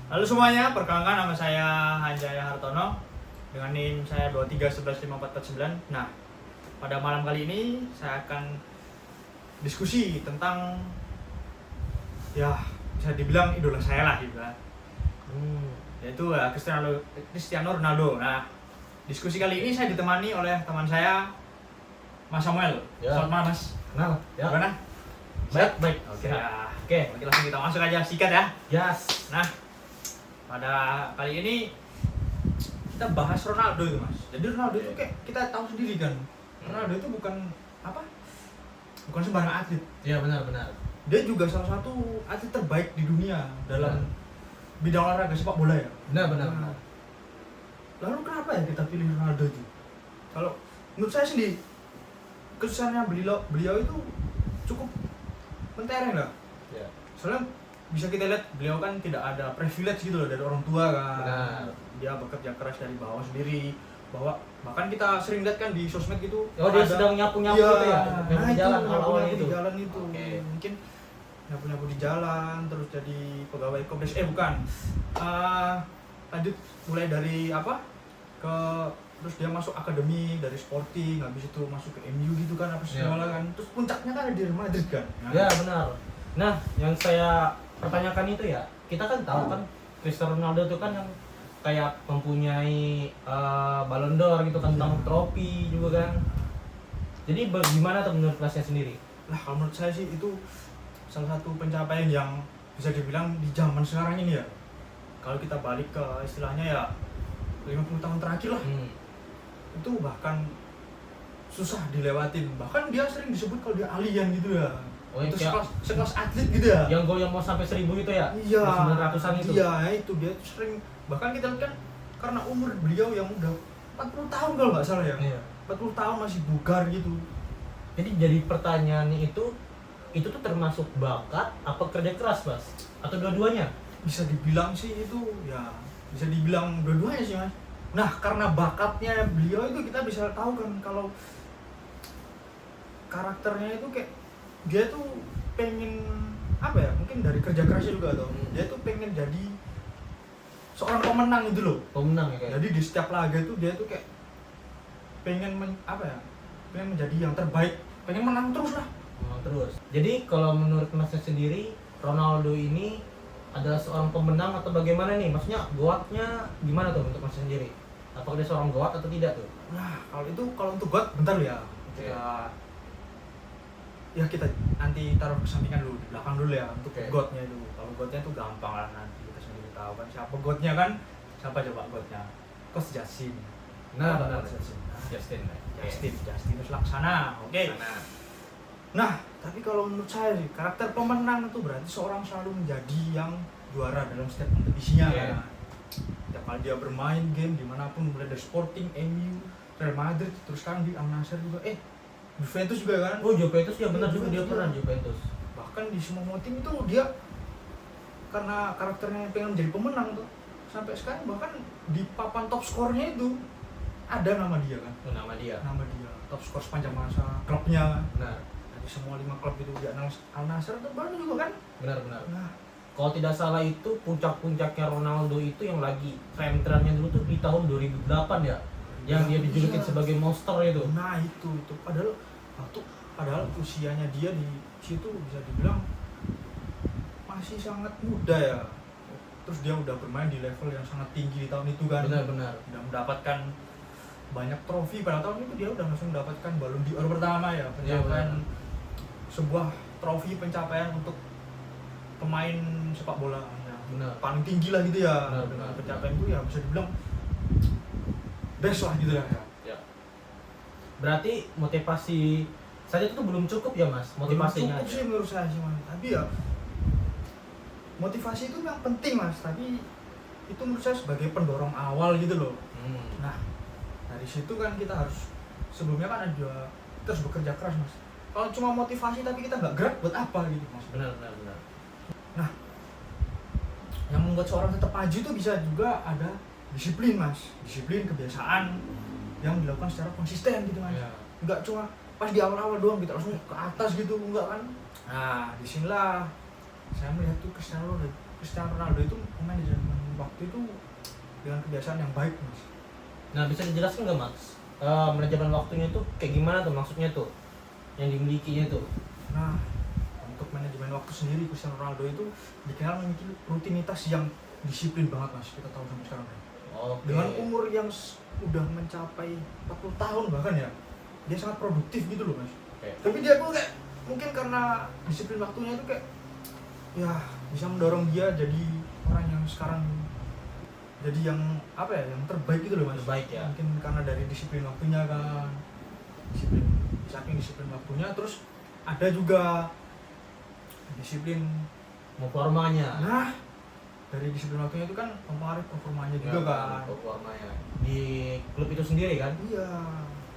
Halo semuanya, perkenalkan nama saya Hanjaya Hartono dengan NIM saya 23115449. Nah, pada malam kali ini saya akan diskusi tentang ya bisa dibilang idola saya lah gitu kan. Yaitu Cristiano Ronaldo. Nah, diskusi kali ini saya ditemani oleh teman saya Mas Samuel. Ya. Selamat malam Mas. Kenal? Ya. Gimana? Baik. Oke. Ya. Oke. Oke, langsung kita masuk aja, sikat ya. Yes. Nah, pada kali ini kita bahas Ronaldo itu Mas. Jadi Ronaldo itu kayak kita tahu sendiri kan. Ronaldo itu bukan apa? Bukan sembarang atlet. Iya benar. Dia juga salah satu atlet terbaik di dunia dalam bidang olahraga sepak bola ya. Benar. Nah, lalu kenapa ya kita pilih Ronaldo itu? Kalau menurut saya sendiri kesusahannya beliau itu cukup mentereng lah. Ya. Soalnya bisa kita lihat beliau kan tidak ada privilege gitu loh dari orang tua kan. Benar. Dia bekerja keras dari bawah sendiri. Bahkan kita sering lihat kan di sosmed gitu. Oh dia sedang nyapu-nyapu gitu ya? Nyapu di jalan awal-awal nyapu itu. di jalan itu. Oke. Mungkin nyapu di jalan terus jadi pegawai Kopdes. Bukan. Lanjut mulai dari apa? Terus dia masuk akademi dari Sporting, habis itu masuk ke MU gitu kan apa segala kan. Terus puncaknya kan ada di Real Madrid kan. Nah, Ya benar. Nah yang saya pertanyakan itu ya, kita kan tahu kan Cristiano Ronaldo itu kan yang kayak mempunyai Ballon d'Or gitu kan, tentang trofi juga kan. Jadi bagaimana tuh menurut Masnya sendiri? Lah kalau menurut saya sih itu salah satu pencapaian yang bisa dibilang di zaman sekarang ini ya. Kalau kita balik ke istilahnya ya 50 tahun terakhir lah. Itu bahkan susah dilewatin. Bahkan dia sering disebut kalau dia alien gitu ya. Oh, itu ya. sekelas atlet gitu ya. Yang gol yang mau sampai 1000 itu ya? Iya. 900-an itu. Iya, itu dia tuh sering, bahkan kita lihat kan karena umur beliau yang udah 40 tahun kalau nggak salah ya. Iya. 40 tahun masih bugar gitu. Jadi jadi pertanyaannya itu tuh termasuk bakat apa kerja keras, Mas? Atau dua-duanya? Bisa dibilang sih itu ya, bisa dibilang dua-duanya sih Mas. Nah, karena bakatnya beliau itu kita bisa tahu kan kalau karakternya itu kayak dia tuh pengen apa ya, mungkin dari kerja kerasnya juga tuh. Dia tuh pengen jadi seorang pemenang gitu loh. Pemenang ya kayak. Jadi di setiap laga itu dia tuh kayak pengen pengen menjadi yang terbaik, pengen menang terus lah. Menang terus. Jadi kalau menurut Masnya sendiri, Ronaldo ini adalah seorang pemenang atau bagaimana nih? Maksudnya goatnya gimana tuh untuk Masnya sendiri? Apakah dia seorang goat atau tidak tuh? Nah, kalau untuk God bentar ya. Oke. Ya kita nanti taruh kesampingan dulu, di belakang dulu ya untuk Oke. godnya itu. Kalau godnya tuh gampang lah, nanti kita sendiri tahu kan siapa godnya kan. Siapa coba godnya? Coach Justin. Nah, Coach benar. Justin. Justin. Terus laksana. Oke. Nah, tapi kalau menurut saya sih karakter pemenang itu berarti seorang selalu menjadi yang juara dalam setiap kompetisinya. Iya. Kan? Setiap kali dia bermain game dimanapun, mulai dari Sporting, MU, Real Madrid, terus kan di Al Nassr juga, Juventus juga kan. Oh, Juventus ya benar juga, dia Juventus pernah juga. Juventus. Bahkan di semua tim itu dia karena karakternya pengen menjadi pemenang tuh, sampai sekarang bahkan di papan top skornya itu ada nama dia kan. Itu nama dia. Nama dia top skor sepanjang masa klubnya. Benar. Dari semua 5 klub itu di Al Nassr itu baru juga kan. Benar. Nah, Kalau tidak salah itu puncak-puncaknya Ronaldo itu yang lagi tren-trennya dulu tuh di tahun 2008 ya. Yang dia dijulukin sebagai monster itu. nah itu padahal usianya dia di situ bisa dibilang masih sangat muda ya. Terus dia udah bermain di level yang sangat tinggi di tahun itu kan. Benar. Udah mendapatkan banyak trofi. Pada tahun itu dia udah langsung mendapatkan Ballon d'Or pertama ya, pencapaian sebuah trofi pencapaian untuk pemain sepak bola ya. Benar. Paling tinggi lah gitu ya. Benar. Pencapaian itu ya bisa dibilang best lah gitu ya. Berarti motivasi saja itu belum cukup ya, Mas? Motivasinya. Cukup sih menurut saya sih Mas. Tapi ya motivasi itu yang penting Mas, tapi itu menurut saya sebagai pendorong awal gitu loh. Nah, dari situ kan kita harus, sebelumnya kan ada, kita harus bekerja keras Mas. Kalau cuma motivasi tapi kita nggak gerak, buat apa gitu Mas? Benar. Nah, yang membuat seorang tetap maju itu bisa juga ada disiplin Mas, disiplin, kebiasaan yang dilakukan secara konsisten gitu Mas. Ya. Nggak cuma pas di awal-awal doang kita langsung ke atas gitu, enggak kan. Nah, disinilah saya melihat tuh Cristiano Ronaldo itu pemain di zaman waktu itu dengan kebiasaan yang baik mas. Nah, bisa dijelaskan nggak Mas? Manajemen waktunya itu kayak gimana tuh maksudnya tuh? Yang dimilikinya tuh. Nah, untuk manajemen waktu sendiri Cristiano Ronaldo itu dikenal memiliki rutinitas yang disiplin banget mas, kita tahu sampai sekarang kan. Oke. Dengan umur yang udah mencapai 40 tahun bahkan ya, dia sangat produktif gitu loh mas. Oke. Tapi dia tuh kayak mungkin karena disiplin waktunya itu kayak ya bisa mendorong dia jadi orang yang sekarang jadi yang apa ya, yang terbaik gitu loh mas. Terbaik ya. Mungkin karena dari disiplin waktunya kan, disiplin, saking disiplin waktunya, terus ada juga disiplin. Mau formanya. Nah, dari disiplin waktunya itu kan mempengaruhi performanya juga kan. Formanya. Di klub itu sendiri kan? Iya.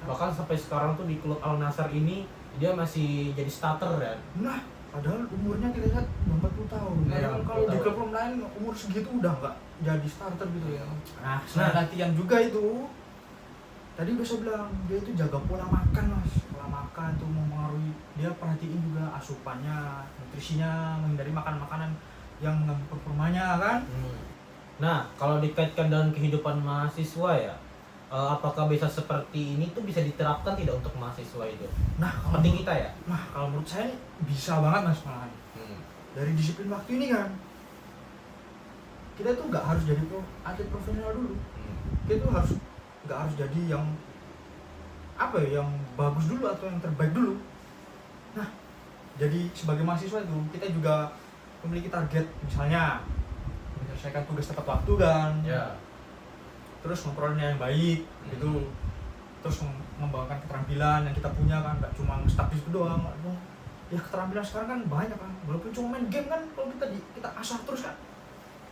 Bahkan sampai sekarang tuh di klub Al Nassr ini dia masih jadi starter kan? Nah, padahal umurnya kita lihat 40 tahun. Iya, Padahal kalau 40 di tahun. klub lain umur segitu udah nggak jadi starter gitu ya. Nah, Selain latihan juga itu. Tadi udah saya bilang dia itu jaga pola makan mas. Pola makan tuh mempengaruhi, dia perhatiin juga asupannya, nutrisinya, menghindari makanan-makanan yang mengganggu performanya kan. Nah, kalau dikaitkan dengan kehidupan mahasiswa ya, apakah bisa seperti ini tuh bisa diterapkan tidak untuk mahasiswa itu? Nah, kalau Penting kita ya? kalau menurut saya ini bisa banget mas malahan. Dari disiplin waktu ini kan, kita tuh nggak harus jadi atlet profesional dulu. Kita tuh nggak harus jadi yang apa ya, yang bagus dulu atau yang terbaik dulu. Nah, jadi sebagai mahasiswa itu kita juga memiliki target, misalnya menyelesaikan tugas tepat waktu kan, Ya. terus memperolehnya yang baik gitu, terus membawakan keterampilan yang kita punya kan, nggak cuma stuck di situ doang. Ya keterampilan sekarang kan banyak kan, walaupun cuma main game kan, kalau kita asah terus kan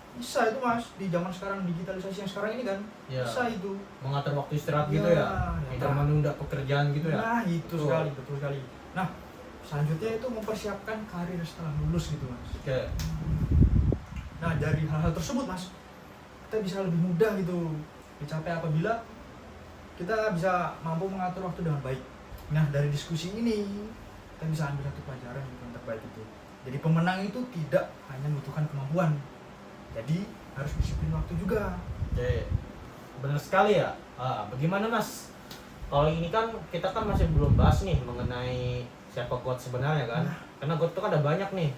bisa itu mas, di zaman sekarang digitalisasi yang sekarang ini kan. Ya. Bisa itu Mengatur waktu istirahat Ya, gitu ya? ya. Tidak menunda pekerjaan gitu ya? nah itu Betul. betul sekali. Nah, selanjutnya itu mempersiapkan karir setelah lulus gitu mas. Oke. Nah, dari hal-hal tersebut mas, kita bisa lebih mudah gitu dicapai apabila kita bisa mampu mengatur waktu dengan baik. Nah, dari diskusi ini kita bisa ambil satu pelajaran yang terbaik itu. Jadi pemenang itu tidak hanya membutuhkan kemampuan, jadi harus disiplin waktu juga. Oke. Benar sekali ya. Bagaimana Mas? Kalau ini kan kita kan masih belum bahas nih mengenai siapa GOAT sebenarnya kan? Karena GOAT itu kan ada banyak nih.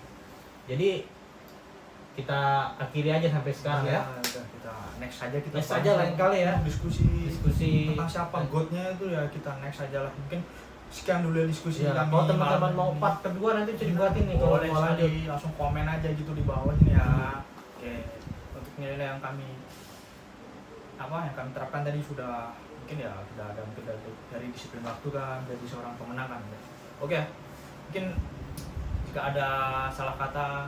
Jadi kita akhiri aja sampai sekarang ya. Udah, kita next aja, kita Next bahas aja lain kali ya. diskusi tentang siapa GOAT-nya itu ya, kita next aja lah. Mungkin sekian dulu ya diskusi Ya, kami. kalau teman-teman malam mau ini. part kedua nanti bisa dibuatin nih kalau Boleh mau lanjut. sekali, langsung komen aja gitu di bawah ini ya. Oke, untuk nilai yang kami terapkan tadi sudah mungkin ya sudah ada mungkin dari disiplin waktu kan, jadi seorang pemenang kan. Oke, mungkin jika ada salah kata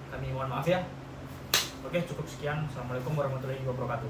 kami mohon maaf ya. Oke, cukup sekian. Assalamualaikum warahmatullahi wabarakatuh.